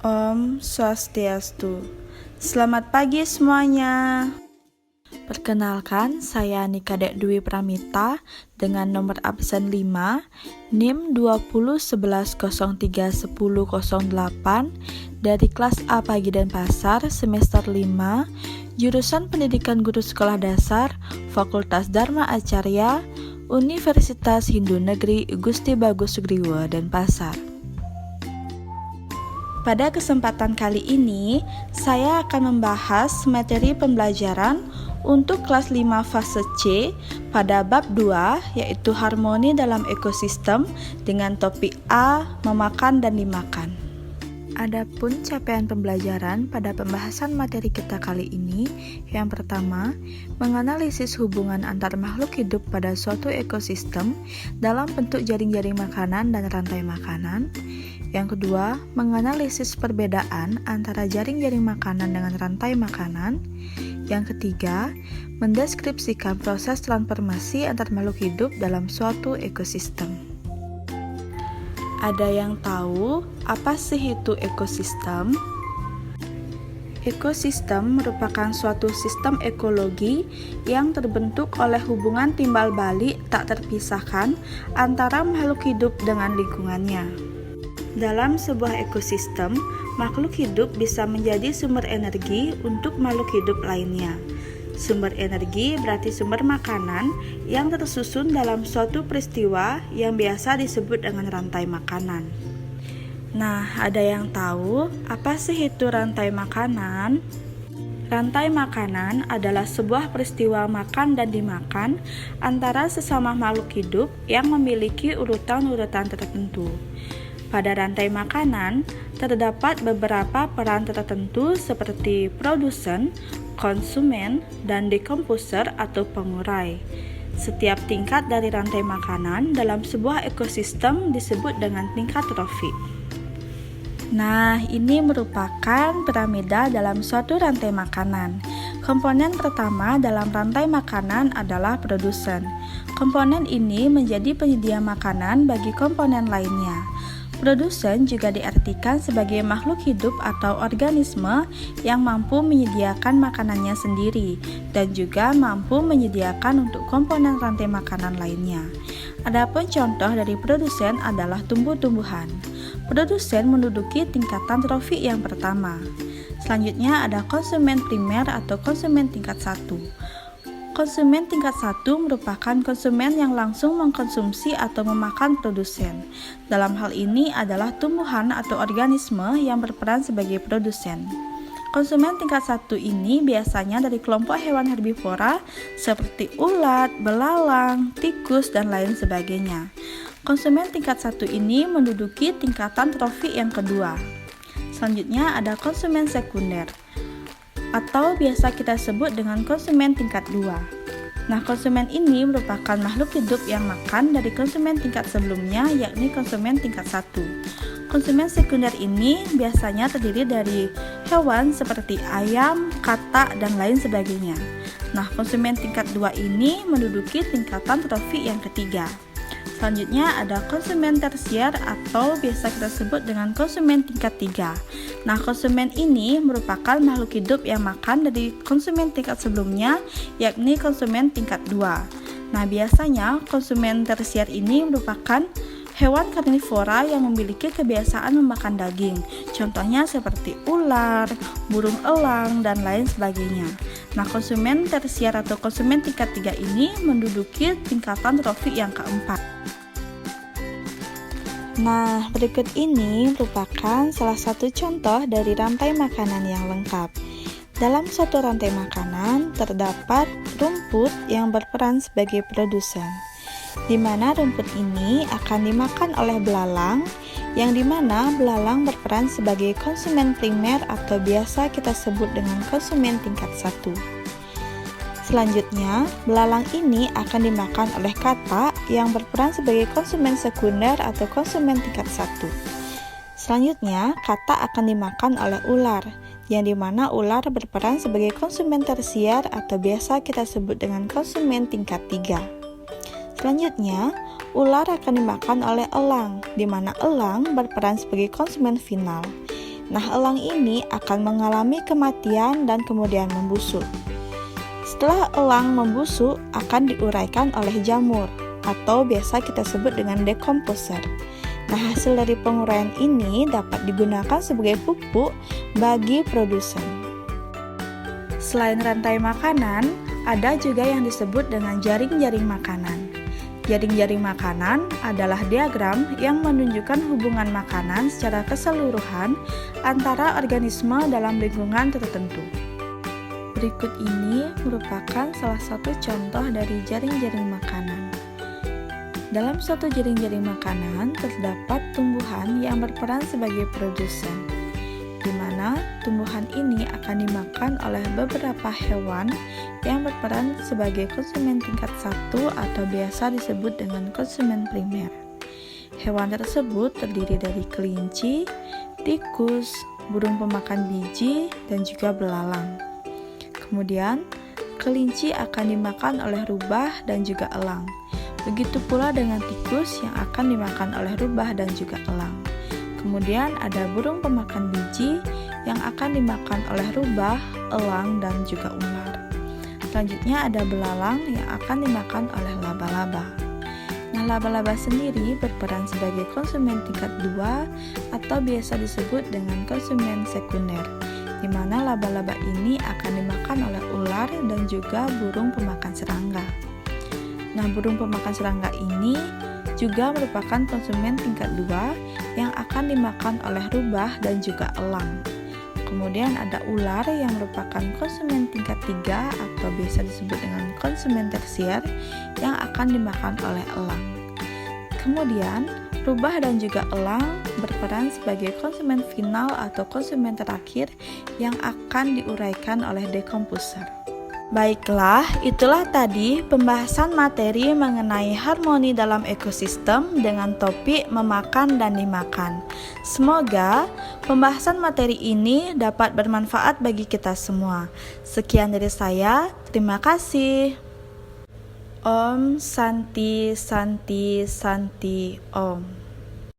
Om Swastiastu. Selamat pagi semuanya. Perkenalkan, saya Nika Dek Dwi Pramita dengan nomor absen 5, NIM 2011031008 dari kelas A Pagi dan Pasar semester 5, jurusan Pendidikan Guru Sekolah Dasar, Fakultas Dharma Acarya, Universitas Hindu Negeri Gusti Bagus Sugriwo Denpasar. Pada kesempatan kali ini, saya akan membahas materi pembelajaran untuk kelas 5 fase C pada bab 2, yaitu harmoni dalam ekosistem dengan topik A, memakan dan dimakan. Adapun capaian pembelajaran pada pembahasan materi kita kali ini, yang pertama, menganalisis hubungan antar makhluk hidup pada suatu ekosistem dalam bentuk jaring-jaring makanan dan rantai makanan. Yang kedua, menganalisis perbedaan antara jaring-jaring makanan dengan rantai makanan. Yang ketiga, mendeskripsikan proses transformasi antar makhluk hidup dalam suatu ekosistem. Ada yang tahu apa sih itu ekosistem? Ekosistem merupakan suatu sistem ekologi yang terbentuk oleh hubungan timbal balik tak terpisahkan antara makhluk hidup dengan lingkungannya. Dalam sebuah ekosistem, makhluk hidup bisa menjadi sumber energi untuk makhluk hidup lainnya. Sumber energi berarti sumber makanan yang tersusun dalam suatu peristiwa yang biasa disebut dengan rantai makanan. Nah, ada yang tahu apa sih itu rantai makanan? Rantai makanan adalah sebuah peristiwa makan dan dimakan antara sesama makhluk hidup yang memiliki urutan-urutan tertentu. Pada rantai makanan, terdapat beberapa peran tertentu seperti produsen, konsumen, dan decomposer atau pengurai. Setiap tingkat dari rantai makanan dalam sebuah ekosistem disebut dengan tingkat trofi. Nah, ini merupakan piramida dalam suatu rantai makanan. Komponen pertama dalam rantai makanan adalah produsen. Komponen ini menjadi penyedia makanan bagi komponen lainnya. Produsen juga diartikan sebagai makhluk hidup atau organisme yang mampu menyediakan makanannya sendiri dan juga mampu menyediakan untuk komponen rantai makanan lainnya. Adapun contoh dari produsen adalah tumbuh-tumbuhan. Produsen menduduki tingkatan trofi yang pertama. Selanjutnya ada konsumen primer atau konsumen tingkat 1. Konsumen tingkat 1 merupakan konsumen yang langsung mengkonsumsi atau memakan produsen. Dalam hal ini adalah tumbuhan atau organisme yang berperan sebagai produsen. Konsumen tingkat 1 ini biasanya dari kelompok hewan herbivora seperti ulat, belalang, tikus, dan lain sebagainya. Konsumen tingkat 1 ini menduduki tingkatan trofi yang kedua. Selanjutnya ada konsumen sekunder, atau biasa kita sebut dengan konsumen tingkat 2. Nah, konsumen ini merupakan makhluk hidup yang makan dari konsumen tingkat sebelumnya, yakni konsumen tingkat 1. Konsumen sekunder ini biasanya terdiri dari hewan seperti ayam, katak, dan lain sebagainya. Nah, konsumen tingkat 2 ini menduduki tingkatan trofi yang ketiga. Selanjutnya ada konsumen tersier atau biasa kita sebut dengan konsumen tingkat 3. Nah, konsumen ini merupakan makhluk hidup yang makan dari konsumen tingkat sebelumnya, yakni konsumen tingkat 2. Nah, biasanya konsumen tersier ini merupakan hewan karnivora yang memiliki kebiasaan memakan daging. Contohnya seperti ular, burung elang, dan lain sebagainya. Nah, konsumen tersier atau konsumen tingkat 3 ini menduduki tingkatan trofi yang keempat. Nah, berikut ini merupakan salah satu contoh dari rantai makanan yang lengkap. Dalam suatu rantai makanan, terdapat rumput yang berperan sebagai produsen, di mana rumput ini akan dimakan oleh belalang, yang dimana belalang berperan sebagai konsumen primer atau biasa kita sebut dengan konsumen tingkat 1. Selanjutnya, belalang ini akan dimakan oleh katak yang berperan sebagai konsumen sekunder atau konsumen tingkat 1. Selanjutnya, katak akan dimakan oleh ular, yang dimana ular berperan sebagai konsumen tersier atau biasa kita sebut dengan konsumen tingkat 3. Selanjutnya, ular akan dimakan oleh elang, di mana elang berperan sebagai konsumen final. Nah, elang ini akan mengalami kematian dan kemudian membusuk. Setelah elang membusuk, akan diuraikan oleh jamur atau biasa kita sebut dengan decomposer. Nah, hasil dari penguraian ini dapat digunakan sebagai pupuk bagi produsen. Selain rantai makanan, ada juga yang disebut dengan jaring-jaring makanan. Jaring-jaring makanan adalah diagram yang menunjukkan hubungan makanan secara keseluruhan antara organisme dalam lingkungan tertentu. Berikut ini merupakan salah satu contoh dari jaring-jaring makanan. Dalam suatu jaring-jaring makanan terdapat tumbuhan yang berperan sebagai produsen, di mana tumbuhan ini akan dimakan oleh beberapa hewan yang berperan sebagai konsumen tingkat 1 atau biasa disebut dengan konsumen primer. Hewan tersebut terdiri dari kelinci, tikus, burung pemakan biji, dan juga belalang. Kemudian, kelinci akan dimakan oleh rubah dan juga elang. Begitu pula dengan tikus yang akan dimakan oleh rubah dan juga elang. Kemudian ada burung pemakan biji yang akan dimakan oleh rubah, elang, dan juga ular. Selanjutnya ada belalang yang akan dimakan oleh laba-laba. Nah, laba-laba sendiri berperan sebagai konsumen tingkat 2 atau biasa disebut dengan konsumen sekunder, di mana laba-laba ini akan dimakan oleh ular dan juga burung pemakan serangga. Nah, burung pemakan serangga ini juga merupakan konsumen tingkat 2 yang akan dimakan oleh rubah dan juga elang. Kemudian ada ular yang merupakan konsumen tingkat 3 atau biasa disebut dengan konsumen tersier yang akan dimakan oleh elang. Kemudian, rubah dan juga elang berperan sebagai konsumen final atau konsumen terakhir yang akan diuraikan oleh decomposer. Baiklah, itulah tadi pembahasan materi mengenai harmoni dalam ekosistem dengan topik memakan dan dimakan. Semoga pembahasan materi ini dapat bermanfaat bagi kita semua. Sekian dari saya, terima kasih. Om Santi Santi Santi Om.